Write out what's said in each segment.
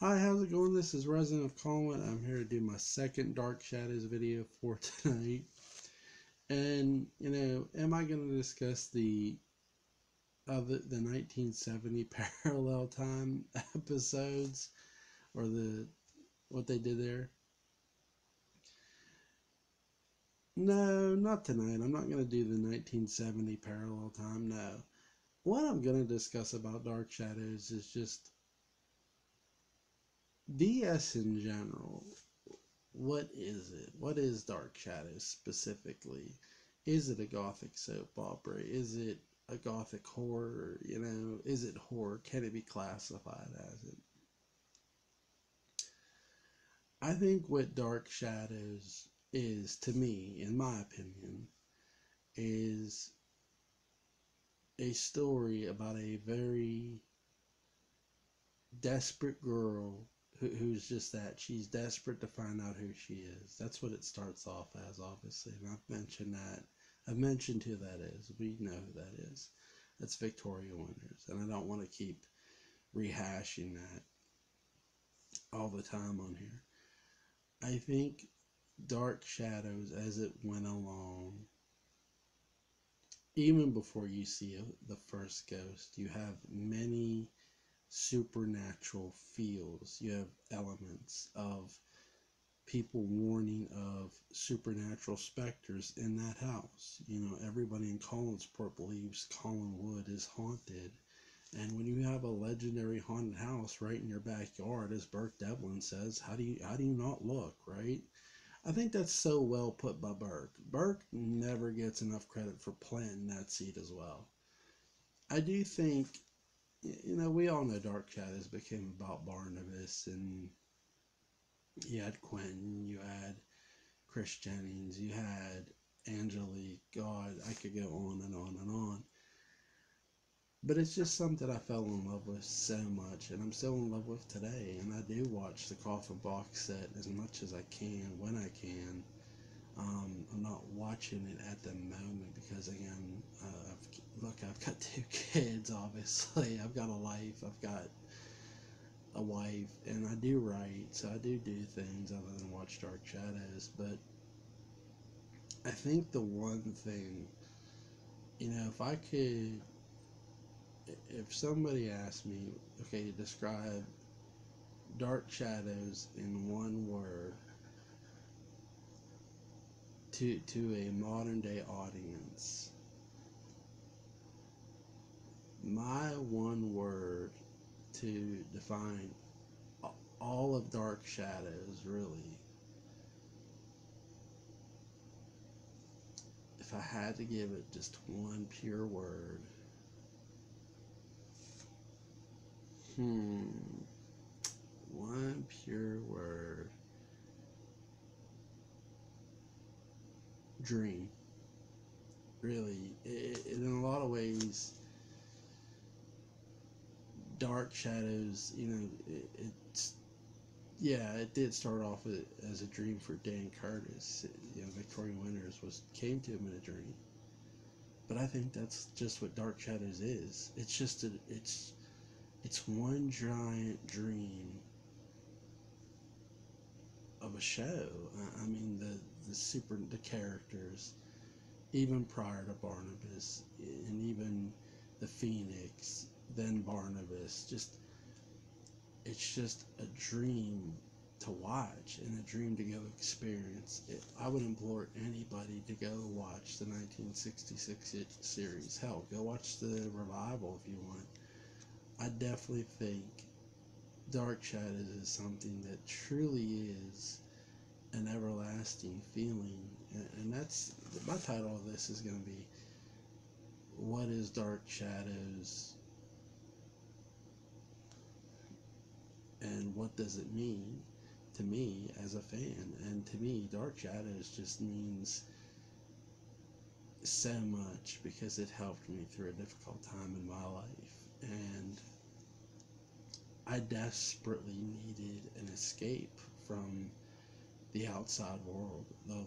Hi, how's it going? This is Resident of Colin. I'm here to do my second Dark Shadows video for tonight. And, am I going to discuss the 1970 parallel time episodes or what they did there? No, not tonight. I'm not going to do the 1970 parallel time. No. What I'm going to discuss about Dark Shadows is just DS in general. What is it? What is Dark Shadows specifically? Is it a gothic soap opera? Is it a gothic horror? Is it horror? Can it be classified as it? I think what Dark Shadows is, to me, in my opinion, is a story about a very desperate girl who's just that. She's desperate to find out who she is. That's what it starts off as, obviously. And I've mentioned that. I've mentioned who that is. We know who that is. That's Victoria Winters. And I don't want to keep rehashing that all the time on here. I think Dark Shadows, as it went along, even before you see the first ghost, you have many supernatural feels. You have elements of people warning of supernatural specters in that house. Everybody in Collinsport believes Collinwood is haunted. And when you have a legendary haunted house right in your backyard, as Burke Devlin says, how do you not look, right? I think that's so well put by Burke. Burke never gets enough credit for planting that seed as well. I do think, we all know Dark Shadows became about Barnabas, and you had Quentin, you had Chris Jennings, you had Angelique. God, I could go on and on and on. But it's just something I fell in love with so much, and I'm still in love with today. And I do watch the Coffin box set as much as I can, when I can. I'm not watching it at the moment because, again, I've got 2 kids, obviously. I've got a life, I've got a wife, and I do write, so I do things other than watch Dark Shadows. But I think the one thing, if somebody asked me, okay, describe Dark Shadows in one word to a modern day audience, my one word to define all of Dark Shadows, really, if I had to give it just one pure word, one pure word, dream. Really, in a lot of ways, Dark Shadows, it did start off as a dream for Dan Curtis. Victoria Winters came to him in a dream. But I think that's just what Dark Shadows is. It's just it's one giant dream of a show. I mean, the characters, even prior to Barnabas, and even the Phoenix, then Barnabas, it's just a dream to watch and a dream to go experience. I would implore anybody to go watch the 1966 series. Hell, go watch the revival if you want. I definitely think Dark Shadows is something that truly is an everlasting feeling. And that's my title of this is going to be, what is Dark Shadows and what does it mean to me as a fan? And to me, Dark Shadows just means so much because it helped me through a difficult time in my life, and I desperately needed an escape from the outside world. The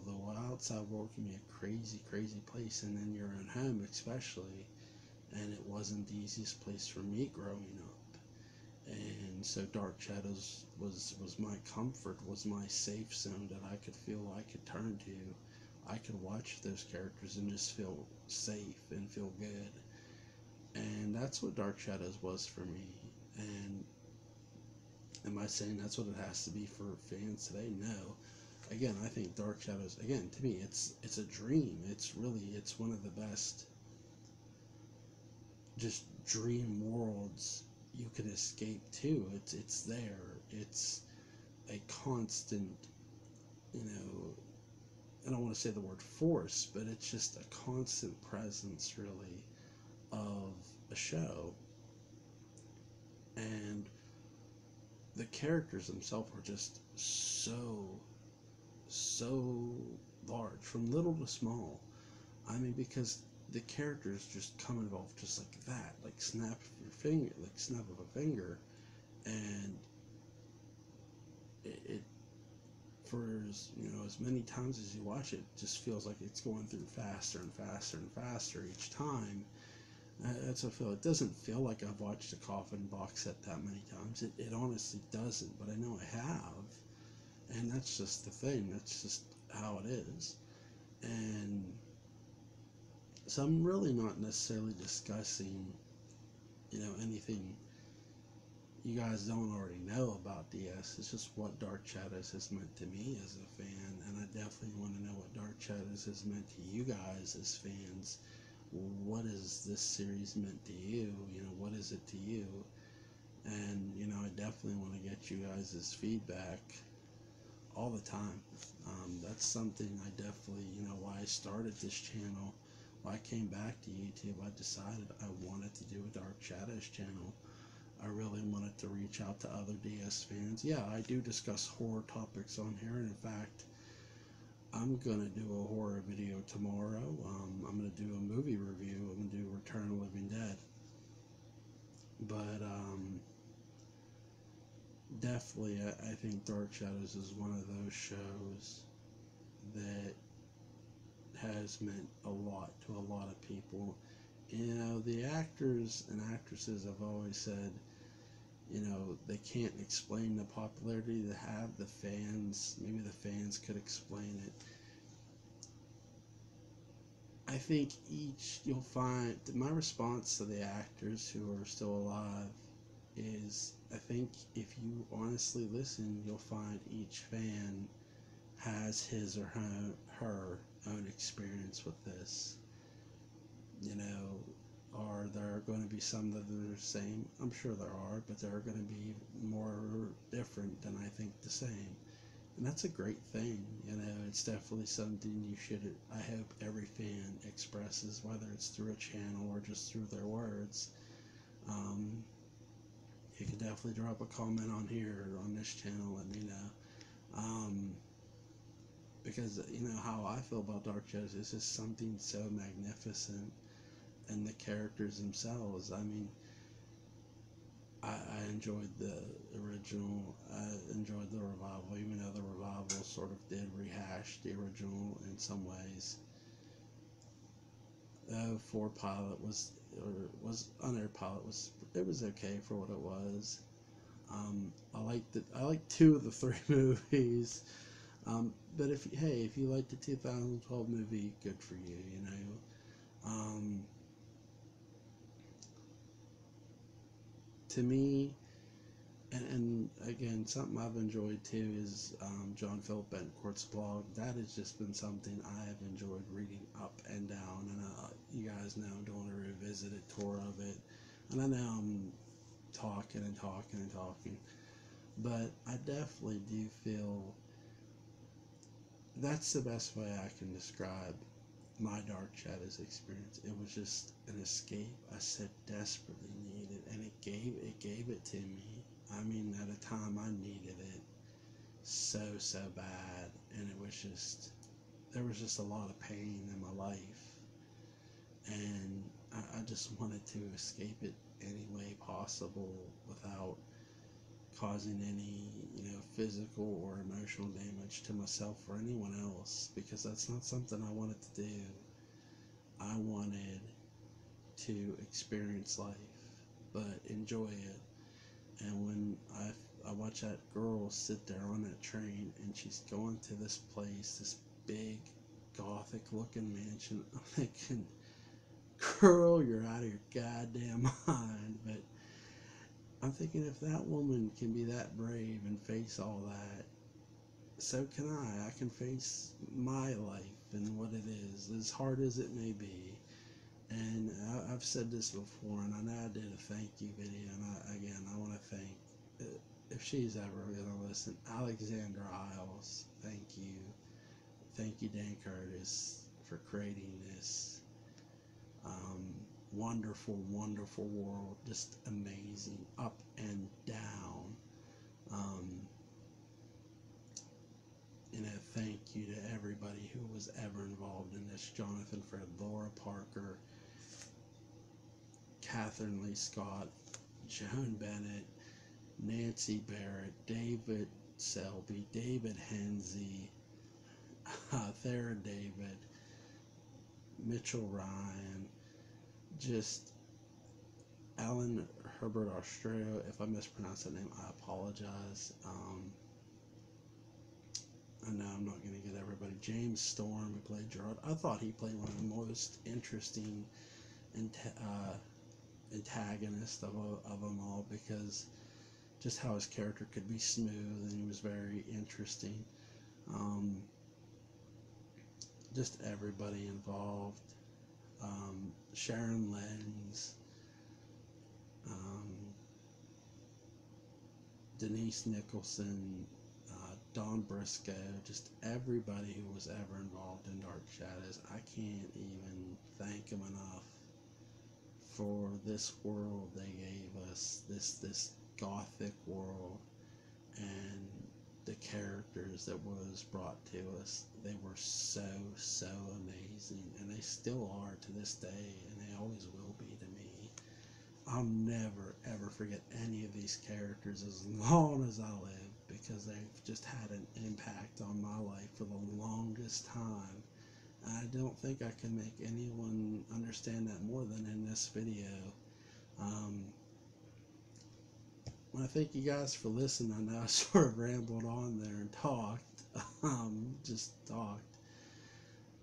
outside world can be a crazy, crazy place, and then your own home especially, and it wasn't the easiest place for me growing up. And so Dark Shadows was my comfort, was my safe zone that I could feel I could turn to. I could watch those characters and just feel safe and feel good. And that's what Dark Shadows was for me. And am I saying that's what it has to be for fans today? No. Again, I think Dark Shadows, again, to me, it's a dream. It's one of the best just dream worlds you can escape to. It's there. It's a constant, you know, I don't want to say the word force, but it's just a constant presence, really, of a show. And the characters themselves are just so large, from little to small. I mean, because the characters just come involved just like that, like snap of your finger, like snap of a finger, and it for as many times as you watch it, just feels like it's going through faster and faster and faster each time. That's what I feel. It doesn't feel like I've watched a Coffin box set that many times. It honestly doesn't, but I know I have, and that's just the thing. That's just how it is. And so I'm really not necessarily discussing, anything you guys don't already know about DS. It's just what Dark Shadows has meant to me as a fan, and I definitely want to know what Dark Shadows has meant to you guys as fans. What is this series meant to you? What is it to you? And, I definitely want to get you guys' feedback all the time. That's something I definitely, why I started this channel, why I came back to YouTube. I decided I wanted to do a Dark Shadows channel. I really wanted to reach out to other DS fans. Yeah, I do discuss horror topics on here, and in fact, I'm going to do a horror video tomorrow. I'm going to do a movie review. I'm going to do Return of the Living Dead. But definitely, I think Dark Shadows is one of those shows that has meant a lot to a lot of people. The actors and actresses have always said, they can't explain the popularity they have. The fans, maybe the fans could explain it. I think you'll find, my response to the actors who are still alive is, I think if you honestly listen, you'll find each fan has his or her own experience with this. Are there going to be some that are the same? I'm sure there are, but there are going to be more different than I think the same. And that's a great thing. It's definitely something you should, I hope every fan expresses, whether it's through a channel or just through their words. You can definitely drop a comment on here or on this channel, let me know. Because, how I feel about Dark Shadows is just something so magnificent. And the characters themselves, I mean, I enjoyed the original, I enjoyed the revival, even though the revival sort of did rehash the original in some ways. The 4 pilot was unaired pilot it was okay for what it was. I liked 2 of the 3 movies. But if you liked the 2012 movie, good for you. To me, and again, something I've enjoyed too is John Philip Bencourt's blog. That has just been something I have enjoyed reading up and down. And you guys know I'm doing a revisited tour of it. And I know I'm talking and talking and talking. But I definitely do feel that's the best way I can describe my Dark Shadows experience. It was just an escape I so desperately needed, and it gave it to me. I mean, at a time I needed it so bad, and there was just a lot of pain in my life, and I just wanted to escape it any way possible without causing any, physical or emotional damage to myself or anyone else, because that's not something I wanted to do. I wanted to experience life, but enjoy it. And when I watch that girl sit there on that train, and she's going to this place, this big gothic looking mansion, I'm thinking, girl, you're out of your goddamn mind. But I'm thinking, if that woman can be that brave and face all that, so can I. I can face my life and what it is, as hard as it may be. And I've said this before, and I know I did a thank you video, and I want to thank, if she's ever going to listen, Alexandra Isles. Thank you, Dan Curtis, for creating this wonderful, wonderful world. Just amazing, up and down. And a thank you to everybody who was ever involved in this: Jonathan Fred, Laura Parker, Catherine Lee Scott, Joan Bennett, Nancy Barrett, David Selby, David Henze, Thera David, Mitchell Ryan, just Alan Herbert Australia. If I mispronounce that name, I apologize. I know I'm not going to get everybody. James Storm, who played Gerard. I thought he played one of the most interesting antagonists of them all, because just how his character could be smooth, and he was very interesting. Just everybody involved. Sharon Lenz, Denise Nicholson, Don Briscoe, just everybody who was ever involved in Dark Shadows. I can't even thank them enough for this world they gave us, this gothic world, and the characters that was brought to us. They were so amazing, and they still are to this day, and they always will be to me. I'll never ever forget any of these characters as long as I live, because they've just had an impact on my life for the longest time. I don't think I can make anyone understand that more than in this video. I thank you guys for listening. I know I sort of rambled on there and talked. Just talked.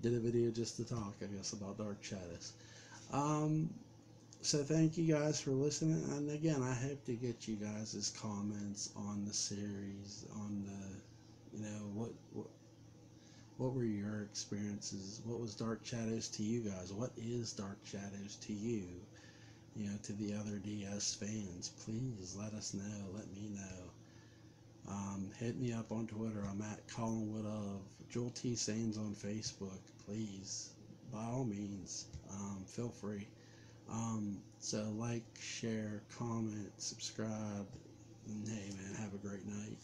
Did a video just to talk, I guess, about Dark Shadows. So thank you guys for listening. And again, I hope to get you guys' comments on the series, on the, what were your experiences? What was Dark Shadows to you guys? What is Dark Shadows to you? To the other DS fans, please let us know. Let me know. Hit me up on Twitter. I'm at Collinwood of Joel T. Sains on Facebook. Please, by all means, feel free. So like, share, comment, subscribe, and hey man, have a great night.